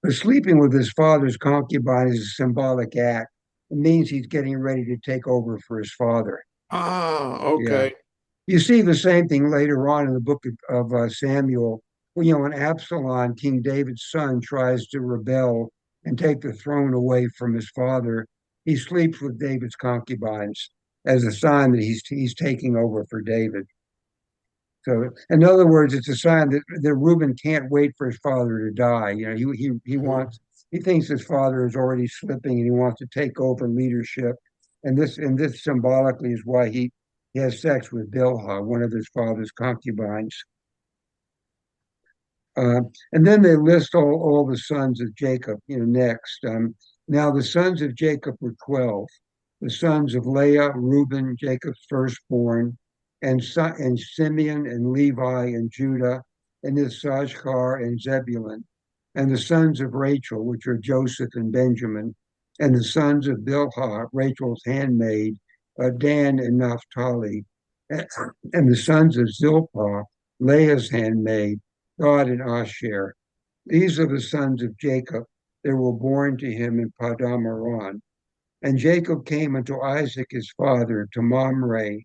But sleeping with his father's concubine is a symbolic act. It means he's getting ready to take over for his father. Ah, Yeah. okay. You see the same thing later on in the book of Samuel, when Absalom, King David's son, tries to rebel and take the throne away from his father. He sleeps with David's concubines as a sign that he's taking over for David. So, in other words, it's a sign that Reuben can't wait for his father to die. He thinks his father is already slipping, and he wants to take over leadership. And this symbolically is why he has sex with Bilhah, one of his father's concubines. Uh, and then they list all the sons of Jacob, next. Now the sons of Jacob were 12. The sons of Leah, Reuben, Jacob's firstborn, and Simeon and Levi and Judah, and Issachar and Zebulun. And the sons of Rachel, which are Joseph and Benjamin, and the sons of Bilhah, Rachel's handmaid, Dan and Naphtali, and the sons of Zilpah, Leah's handmaid, Gad and Asher. These are the sons of Jacob that were born to him in Padam Aram. And Jacob came unto Isaac his father to Mamre,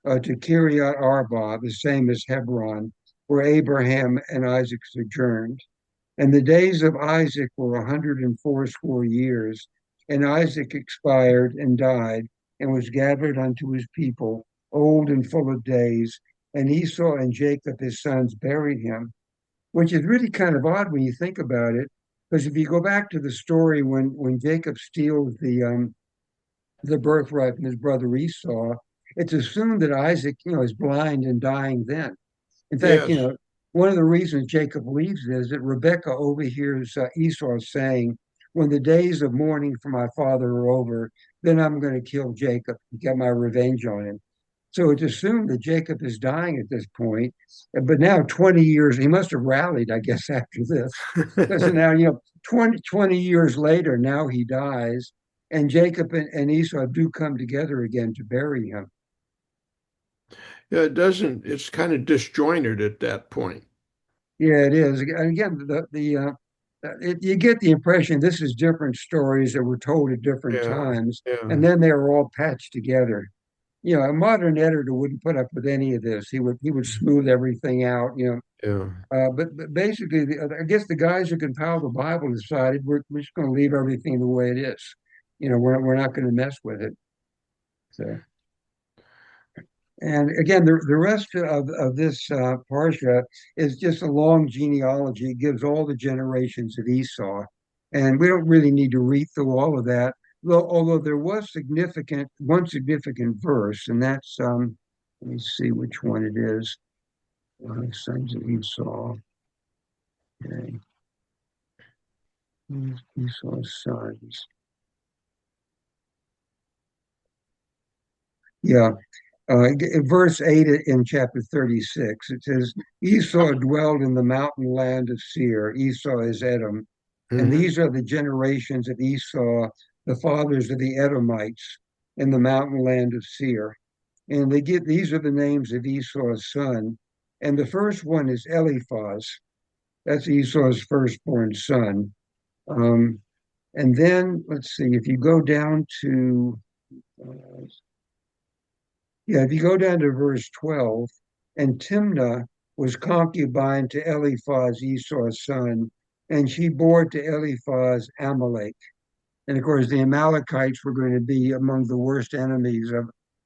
to Kiriath Arba, the same as Hebron, where Abraham and Isaac sojourned. And the days of Isaac were 180 years, and Isaac expired and died, and was gathered unto his people, old and full of days. And Esau and Jacob his sons buried him, which is really kind of odd when you think about it, because if you go back to the story when Jacob steals the birthright from his brother Esau, it's assumed that Isaac, is blind and dying then. In fact, Yes. one of the reasons Jacob leaves is that Rebekah overhears Esau saying, "When the days of mourning for my father are over, then I'm going to kill Jacob and get my revenge on him." So it's assumed that Jacob is dying at this point. But now 20 years, he must have rallied, I guess, after this. Because now, 20 years later, now he dies. And Jacob and Esau do come together again to bury him. Yeah, it doesn't, it's kind of disjointed at that point. Yeah, it is. And again, you get the impression this is different stories that were told at different Yeah, times, and yeah, then they were all patched together. A modern editor wouldn't put up with any of this. He would smooth everything out. yeah. But basically, I guess the guys who compiled the Bible decided we're just going to leave everything the way it is. We're not going to mess with it. So. And again, the rest of this parsha is just a long genealogy. It gives all the generations of Esau. And we don't really need to read through all of that, although there was one significant verse, and that's, let me see which one it is. Sons of Esau. Okay. Esau's sons. Yeah, verse 8 in chapter 36, it says, Esau dwelled in the mountain land of Seir. Esau is Edom. And Hmm. these are the generations of Esau, the fathers of the Edomites in the mountain land of Seir. And these are the names of Esau's son. And the first one is Eliphaz. That's Esau's firstborn son. Um, and then let's see, if you go down to uh, Yeah, if you go down to verse 12, and Timnah was concubine to Eliphaz, Esau's son, and she bore to Eliphaz Amalek. And of course, the Amalekites were going to be among the worst enemies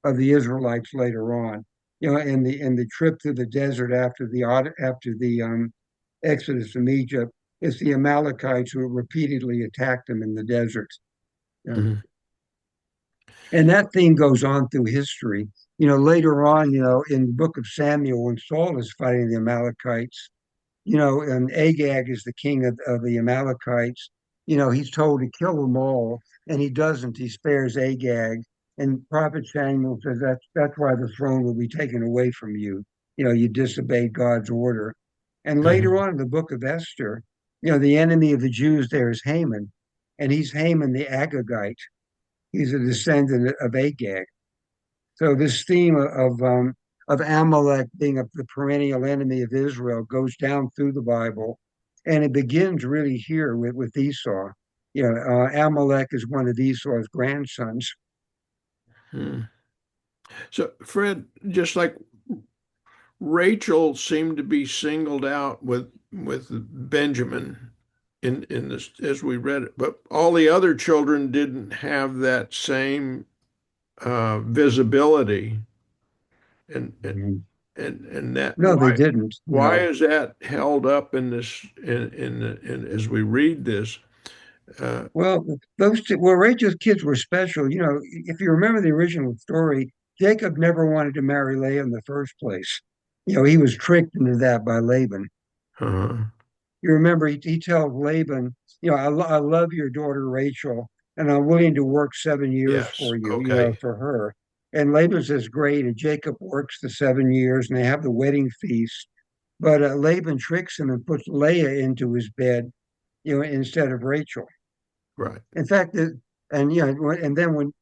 of the Israelites later on. In the trip through the desert after the exodus from Egypt, it's the Amalekites who repeatedly attacked them in the desert. Yeah. Hmm. And that theme goes on through history. Later on, in the book of Samuel, when Saul is fighting the Amalekites, and Agag is the king of the Amalekites, he's told to kill them all, and he doesn't. He spares Agag. And Prophet Samuel says that's why the throne will be taken away from you. You disobeyed God's order. And later Hmm. on in the book of Esther, the enemy of the Jews there is Haman, and he's Haman the Agagite. He's a descendant of Agag. So this theme of Amalek being the perennial enemy of Israel goes down through the Bible, and it begins really here with Esau. Amalek is one of Esau's grandsons. Hmm. So, Fred, just like Rachel seemed to be singled out with Benjamin in this as we read it, but all the other children didn't have that same visibility, and and Mhm. and that No, they didn't. why No. is that held up in this in as we read this? Uh, Well, those two, well, Rachel's kids were special. If you remember the original story, Jacob never wanted to marry Leah in the first place. He was tricked into that by Laban. uh, You remember he tells Laban, I love your daughter Rachel, and I'm willing to work 7 years yes, for you, okay, for her. And Laban says, great. And Jacob works the 7 years, and they have the wedding feast. But Laban tricks him and puts Leah into his bed, instead of Rachel. right. In fact, and then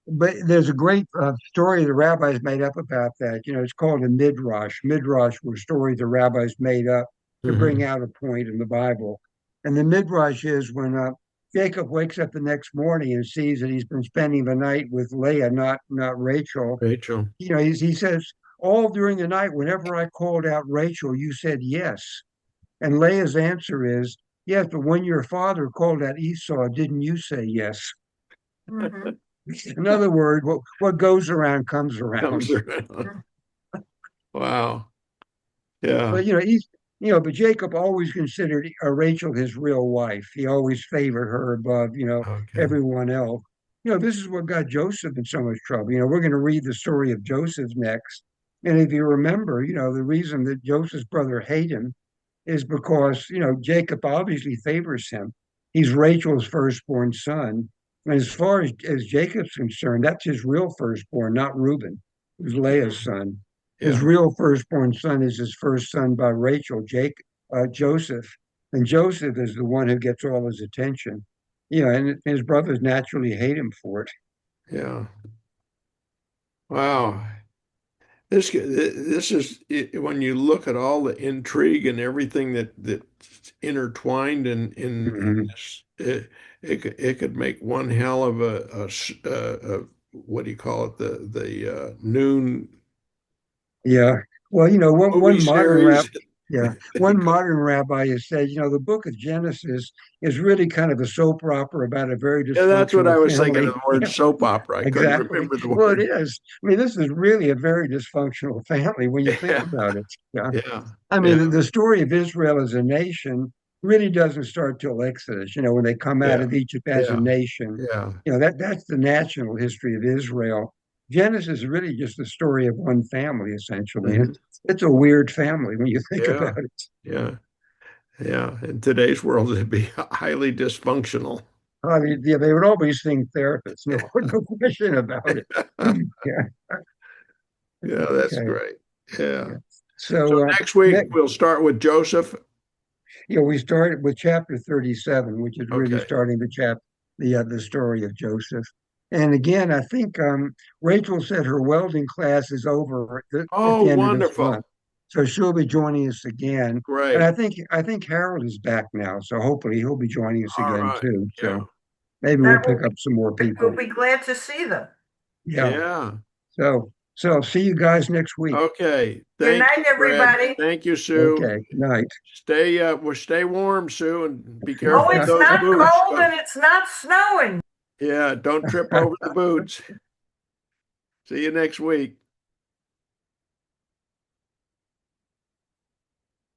but there's a great story the rabbis made up about that. It's called a midrash. Midrash were stories the rabbis made up to bring Hmm. out a point in the Bible. And the midrash is when Jacob wakes up the next morning and sees that he's been spending the night with Leah, not Rachel. Rachel. He says, all during the night, whenever I called out Rachel, you said yes. And Leah's answer is, yes, but when your father called out Esau, didn't you say yes? Mhm. In other words, what goes around comes around. Comes around. Wow. Yeah. But but Jacob always considered Rachel his real wife. He always favored her above, Okay. everyone else. This is what got Joseph in so much trouble. We're going to read the story of Joseph next. And if you remember, the reason that Joseph's brother hate him is because, Jacob obviously favors him. He's Rachel's firstborn son. And as far as Jacob's concerned, that's his real firstborn, not Reuben. who's Leah's son. His Yeah. real firstborn son is his first son by Rachel, Joseph. And Joseph is the one who gets all his attention. And his brothers naturally hate him for it. Yeah. Wow. This is when you look at all the intrigue and everything that's intertwined in Mhm. this, it could make one hell of a what do you call it, the noon Yeah. Well, movie series. one modern rabbi has said, the book of Genesis is really kind of a soap opera about a very Yeah, that's what dysfunctional I was thinking of family. the word soap opera. I couldn't Exactly. remember the Well, it word. is. I mean, this is really a very dysfunctional family when you think Yeah, about it. Yeah. yeah, I mean, yeah, the story of Israel as a nation really doesn't start till Exodus, when they come out yeah, of Egypt as a yeah, nation. yeah. That's the national history of Israel. Genesis is really just the story of one family, essentially. Hmm. It's a weird family when you think Yeah, about it. yeah, yeah. In today's world, it'd be highly dysfunctional. I mean, yeah, they would always think therapists, no question about it. Yeah. Yeah, that's Okay. great. Yeah. Yeah. So So next week next, we'll start with Joseph. we started with chapter 37, which is really Okay. starting the story of Joseph. And again, I think Rachel said her welding class is over at Oh, the end of this month, wonderful. so she'll be joining us again. And I Great. think I think Harold is back now, so hopefully he'll be joining us All again right. too. Yeah. So maybe we'll That pick will, up some more we'll people. be glad to see them. Yeah. Yeah. So see you guys next week. Okay. Good Thank night, you, Fred. everybody. Thank you, Sue. Okay. Night. Stay warm, Sue, and be Oh, careful with it's those not boots. cold and it's not snowing. Yeah, don't trip over the boots. See you next week.